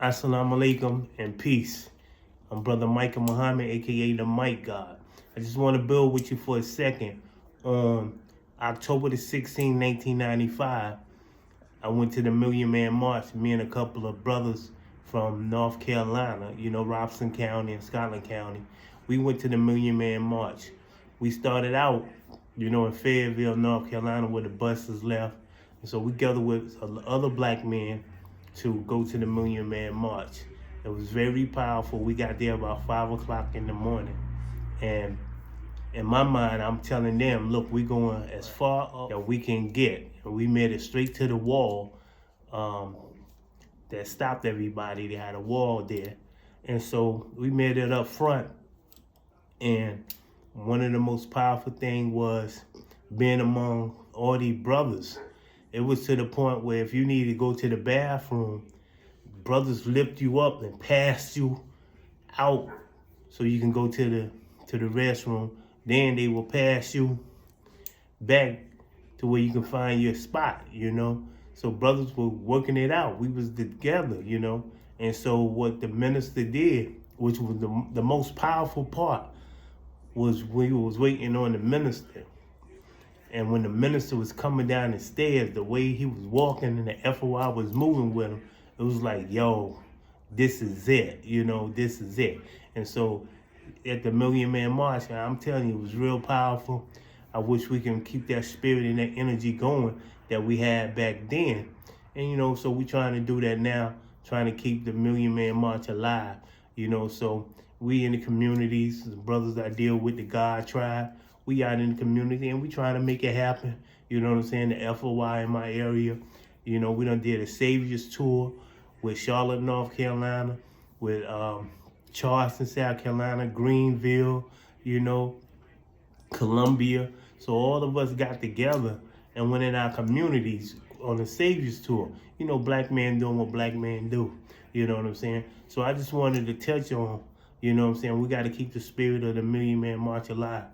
Assalamu alaikum and peace. I'm Brother Micah Muhammad, aka the Mike God. I just want to build with you for a second. On October the 16th, 1995, I went to the Million Man March, me and a couple of brothers from North Carolina, Robson County and Scotland County. We went to the Million Man March. We started out, in Fayetteville, North Carolina, where the buses left. And so we gathered with other black men to go to the Million Man March. It was very powerful. We got there about 5 o'clock in the morning. And in my mind, I'm telling them, look, we're going as far up that we can get. And we made it straight to the wall that stopped everybody. They had a wall there. And so we made it up front. And one of the most powerful things was being among all these brothers. It was to the point where if you needed to go to the bathroom, brothers lift you up and pass you out so you can go to the restroom. Then they will pass you back to where you can find your spot. So brothers were working it out. We was together. And so what the minister did, which was the most powerful part, was we was waiting on the minister. And when the minister was coming down the stairs, the way he was walking and the FOI was moving with him, it was like, yo, this is it, this is it. And so at the Million Man March, I'm telling you, it was real powerful. I wish we can keep that spirit and that energy going that we had back then. And, so we're trying to do that now, trying to keep the Million Man March alive, so we in the communities, the brothers I deal with, the God tribe, we out in the community and we trying to make it happen. You know what I'm saying? The FOI in my area, we done did a Saviors tour with Charlotte, North Carolina, with Charleston, South Carolina, Greenville, Columbia. So all of us got together and went in our communities on the Saviors tour. Black man doing what black men do. You know what I'm saying? So I just wanted to touch on, we got to keep the spirit of the Million Man March alive.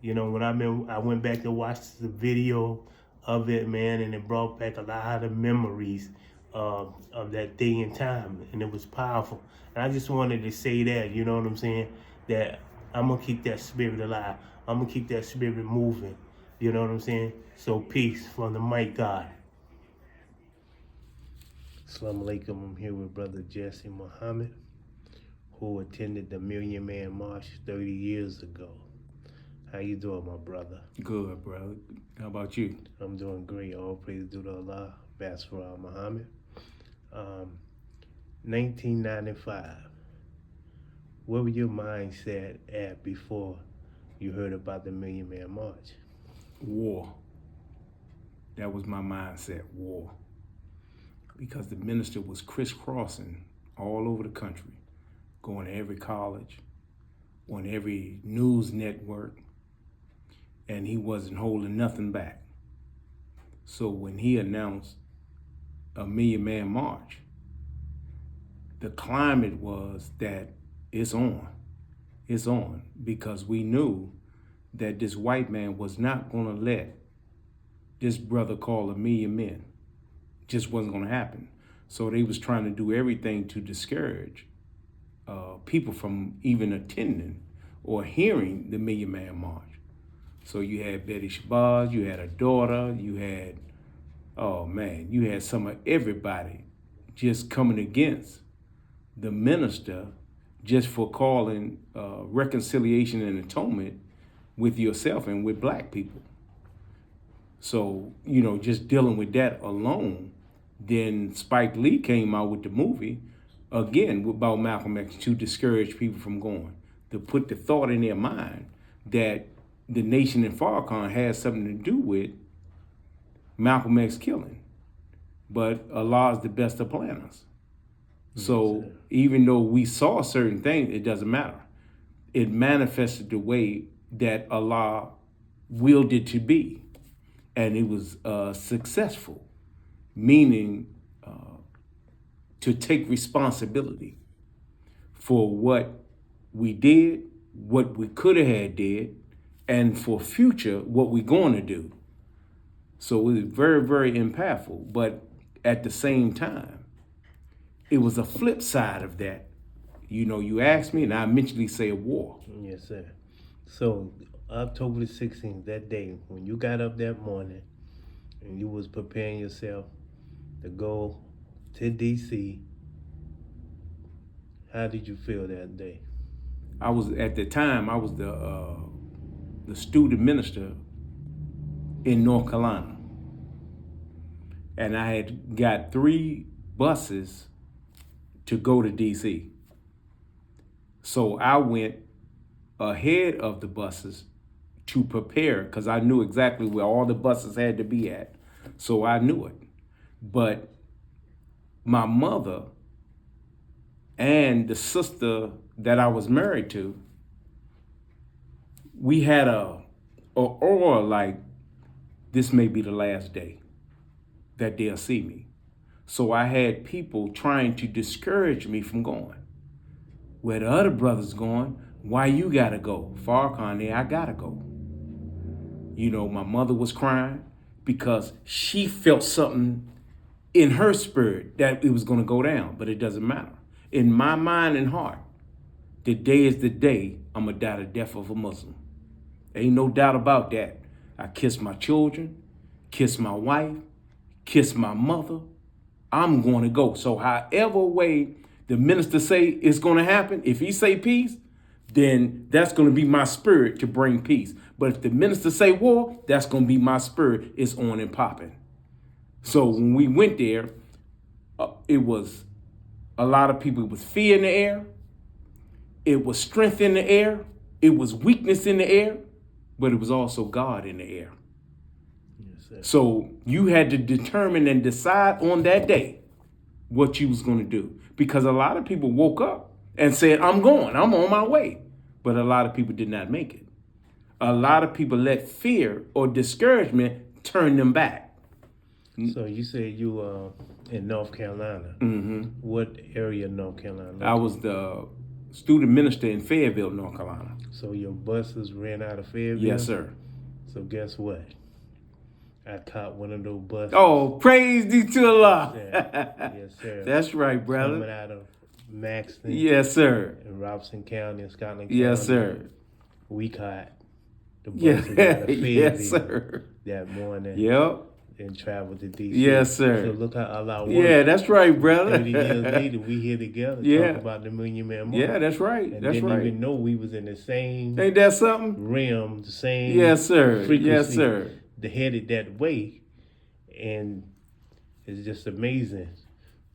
When I went back to watch the video of it, man, and it brought back a lot of memories of that day and time, and it was powerful. And I just wanted to say that, you know what I'm saying, that I'm going to keep that spirit alive. I'm going to keep that spirit moving. You know what I'm saying? So peace from the Mike God. Assalamu alaikum. I'm here with Brother Jesse Muhammad, who attended the Million Man March 30 years ago. How you doing, my brother? Good, bro. How about you? I'm doing great. All praise due to Allah, Basra Muhammad. 1995. What was your mindset at before you heard about the Million Man March? War. That was my mindset, war. Because the minister was crisscrossing all over the country, going to every college, on every news network, and he wasn't holding nothing back. So when he announced a Million Man March, the climate was that it's on, because we knew that this white man was not gonna let this brother call 1,000,000 men. Just wasn't gonna happen. So they was trying to do everything to discourage people from even attending or hearing the Million Man March. So you had Betty Shabazz, you had her daughter, you had some of everybody just coming against the minister just for calling reconciliation and atonement with yourself and with black people. So, just dealing with that alone, then Spike Lee came out with the movie, again, about Malcolm X, to discourage people from going, to put the thought in their mind that the nation in Farrakhan has something to do with Malcolm X killing. But Allah is the best of planners. So even though we saw certain things, it doesn't matter. It manifested the way that Allah willed it to be. And it was successful, meaning to take responsibility for what we did, what we could have had did, and for future, what we're going to do. So it was very, very impactful. But at the same time, it was a flip side of that. You know, you asked me, and I immediately say a war. Yes, sir. So October the 16th, that day, when you got up that morning and you was preparing yourself to go to DC, how did you feel that day? I was at the time I was the student minister in North Carolina, and I had got 3 buses to go to DC. So I went ahead of the buses to prepare because I knew exactly where all the buses had to be at. So I knew it. But my mother and the sister that I was married to, we had a aura like this may be the last day that they'll see me. So I had people trying to discourage me from going. Where the other brothers going, why you gotta go? Farrakhan, I gotta go. You know, my mother was crying because she felt something in her spirit that it was gonna go down, but it doesn't matter. In my mind and heart, the day is the day I'm gonna die the death of a Muslim. Ain't no doubt about that. I kiss my children, kiss my wife, kiss my mother. I'm going to go. So however way the minister say it's going to happen, if he say peace, then that's going to be my spirit to bring peace. But if the minister say war, that's going to be my spirit. It's on and popping. So when we went there, it was a lot of people. It was fear in the air. It was strength in the air. It was weakness in the air, but it was also God in the air. Yes, so you had to determine and decide on that day what you was going to do. Because a lot of people woke up and said, I'm going, I'm on my way. But a lot of people did not make it. A lot of people let fear or discouragement turn them back. So you said you were in North Carolina. Mm-hmm. What area of North Carolina? I was the student minister in Fayetteville, North Carolina. So your buses ran out of Fayetteville? Yes, sir. So guess what? I caught one of those buses. Oh, praise thee to Allah. Yes, sir. That's right, brother. Coming out of Maxton. Yes, sir. In Robinson County and Scotland County. Yes, sir. We caught the buses out of Fayetteville yes, sir. that morning. Yep. And traveled to D.C. Yes, sir. So look how Allah works. Yeah, that's right, brother. 30 years later, we here together talking about the Million Man March. Yeah, that's right. And that's didn't right. even know we was in the same Ain't that something? realm, the same Yes, sir. frequency. Yes, sir. They headed that way. And it's just amazing.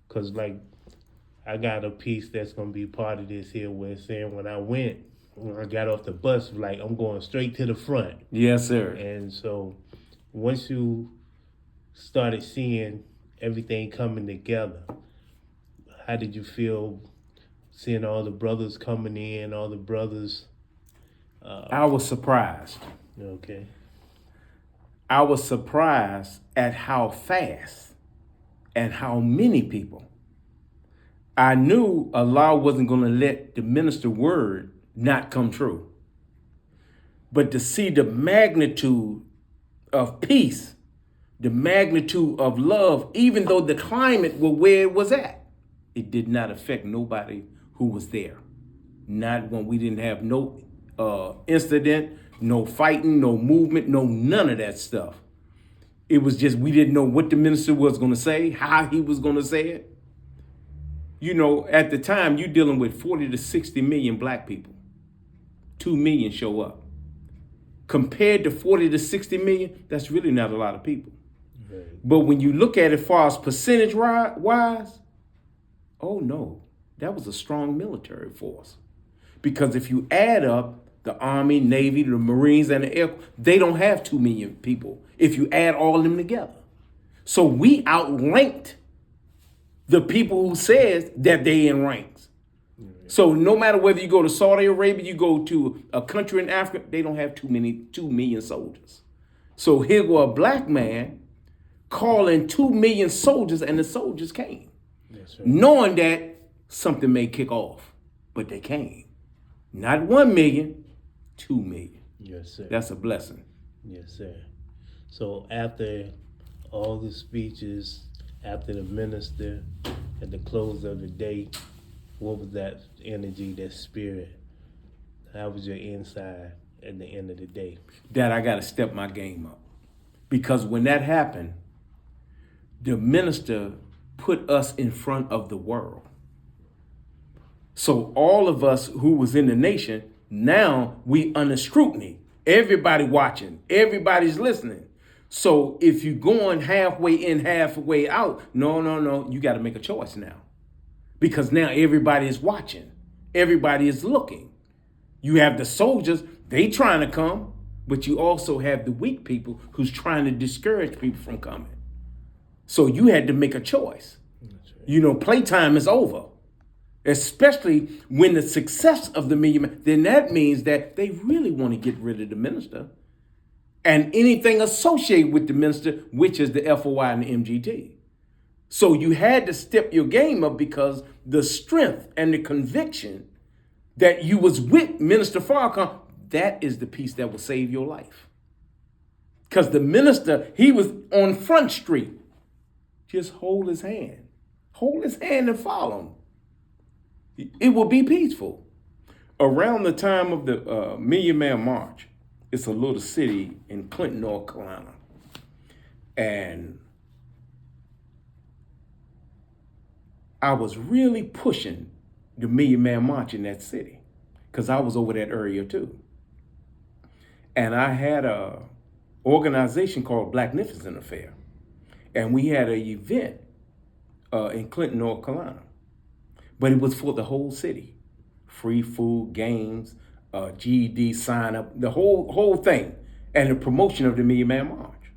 Because, like, I got a piece that's going to be part of this here where it's saying when I got off the bus, like, I'm going straight to the front. Yes, sir. And so once you started seeing everything coming together, how did you feel seeing all the brothers coming in, all the brothers? I was surprised. Okay. I was surprised at how fast and how many people. I knew Allah wasn't going to let the minister word not come true. But to see the magnitude of peace, the magnitude of love, even though the climate was where it was at, it did not affect nobody who was there. Not when we didn't have no incident, no fighting, no movement, no none of that stuff. It was just we didn't know what the minister was going to say, how he was going to say it. You know, at the time, you're dealing with 40 to 60 million black people. 2 million show up. Compared to 40 to 60 million, that's really not a lot of people. Right. But when you look at it far as percentage wise, oh no, that was a strong military force. Because if you add up the Army, Navy, the Marines, and the Air Force, they don't have 2 million people if you add all of them together. So we outranked the people who says that they in ranks. Mm-hmm. So no matter whether you go to Saudi Arabia, you go to a country in Africa, they don't have 2 million soldiers. So here go a black man calling 2 million soldiers, and the soldiers came. Yes, sir. Knowing that something may kick off, but they came. Not 1 million, 2 million. Yes, sir. That's a blessing. Yes, sir. So after all the speeches, after the minister at the close of the day, what was that energy, that spirit? How was your inside at the end of the day? That I got to step my game up. Because when that happened, the minister put us in front of the world. So all of us who was in the nation, now we under scrutiny. Everybody watching, everybody's listening. So if you're going halfway in, halfway out, no, you got to make a choice now. Because now everybody is watching. Everybody is looking. You have the soldiers, they trying to come, but you also have the weak people who's trying to discourage people from coming. So you had to make a choice. Right. Playtime is over. Especially when the success of the million, then that means that they really want to get rid of the minister and anything associated with the minister, which is the FOI and the MGT. So you had to step your game up because the strength and the conviction that you was with Minister Farrakhan, that is the piece that will save your life. Because the minister, he was on Front Street. Just hold his hand. Hold his hand and follow him. It will be peaceful. Around the time of the Million Man March, it's a little city in Clinton, North Carolina. And I was really pushing the Million Man March in that city because I was over that area too. And I had a organization called Blacknificent Affair. And we had an event in Clinton, North Carolina. But it was for the whole city. Free food, games, GED sign up, the whole thing. And the promotion of the Million Man March.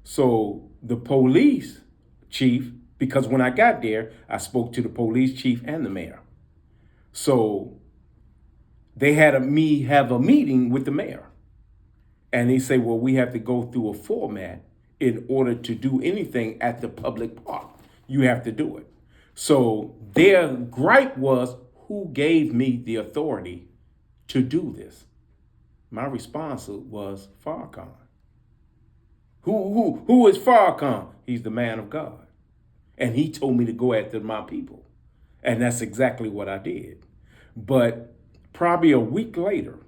So the police chief, because when I got there, I spoke to the police chief and the mayor. So they had me have a meeting with the mayor. And they say, well, we have to go through a format in order to do anything at the public park. You have to do it. So their gripe was, who gave me the authority to do this? My response was Farrakhan. Who is Farrakhan? He's the man of God. And he told me to go after my people. And that's exactly what I did. But probably a week later,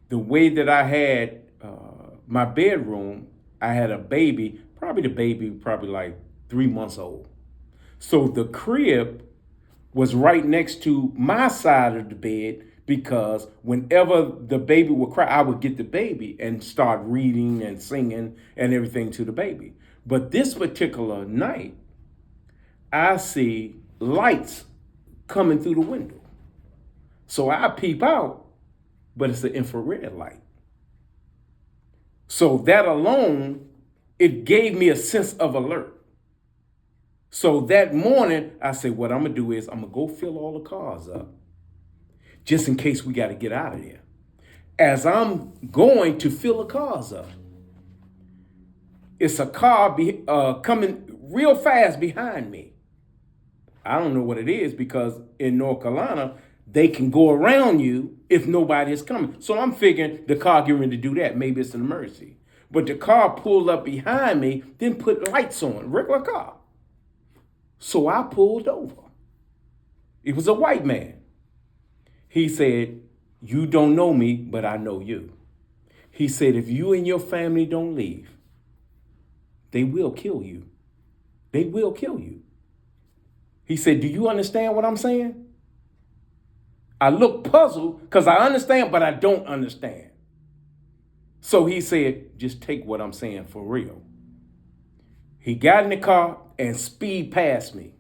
the way that I had my bedroom, I had a baby, probably like 3 months old. So the crib was right next to my side of the bed because whenever the baby would cry, I would get the baby and start reading and singing and everything to the baby. But this particular night, I see lights coming through the window. So I peep out, but it's an infrared light. So that alone, it gave me a sense of alert. So that morning, I said, what I'm going to do is I'm going to go fill all the cars up just in case we got to get out of there. As I'm going to fill the cars up, it's a car coming real fast behind me. I don't know what it is because in North Carolina, they can go around you if nobody is coming. So I'm figuring the car getting ready to do that. Maybe it's an emergency. But the car pulled up behind me, then put lights on, regular car. So I pulled over. It was a white man. He said, you don't know me, but I know you. He said, if you and your family don't leave, they will kill you. They will kill you. He said, do you understand what I'm saying? I look puzzled because I understand, but I don't understand. So he said, just take what I'm saying for real. He got in the car and speed past me.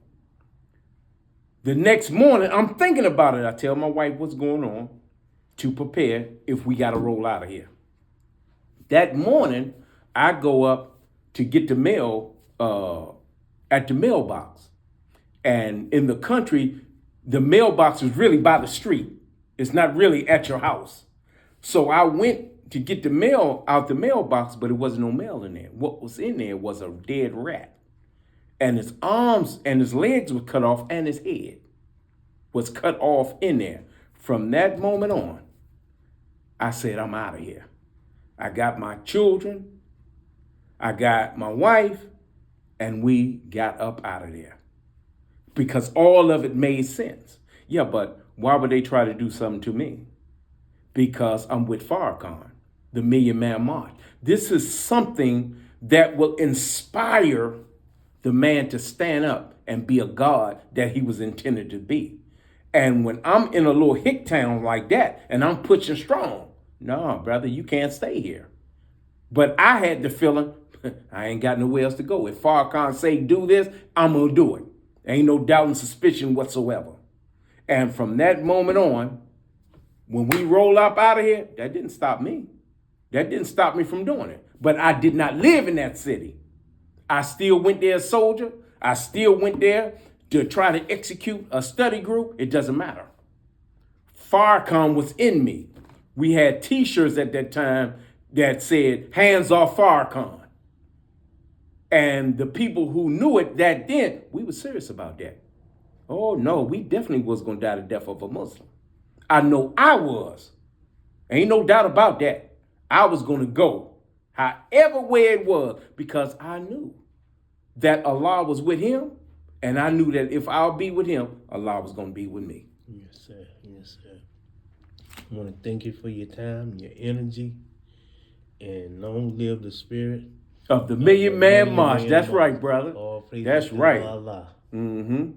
The next morning, I'm thinking about it. I tell my wife what's going on to prepare if we got to roll out of here. That morning, I go up to get the mail at the mailbox. And in the country, the mailbox is really by the street. It's not really at your house. So I went to get the mail out the mailbox, but it wasn't no mail in there. What was in there was a dead rat. And his arms and his legs were cut off and his head was cut off in there. From that moment on, I said, I'm out of here. I got my children, I got my wife, and we got up out of there. because all of it made sense. Yeah, but why would they try to do something to me? Because I'm with Farrakhan, the Million Man March. This is something that will inspire the man to stand up and be a God that he was intended to be. And when I'm in a little hick town like that and I'm pushing strong, no, brother, you can't stay here. But I had the feeling, I ain't got nowhere else to go. If Farrakhan say do this, I'm going to do it. Ain't no doubt and suspicion whatsoever. And from that moment on, when we roll up out of here, that didn't stop me. That didn't stop me from doing it. But I did not live in that city. I still went there as a soldier. I still went there to try to execute a study group. It doesn't matter. Farrakhan was in me. We had t-shirts at that time that said, hands off Farrakhan. And the people who knew it that then, we were serious about that. Oh no, we definitely was going to die the death of a Muslim. I know I was. Ain't no doubt about that. I was going to go however way it was because I knew that Allah was with him, and I knew that if I'll be with him, Allah was going to be with me. Yes, sir. Yes, sir. I want to thank you for your time, your energy, and long live the spirit Of the Million Man March. That's March. right, brother. All praises That's to right. Allah. Mm-hmm.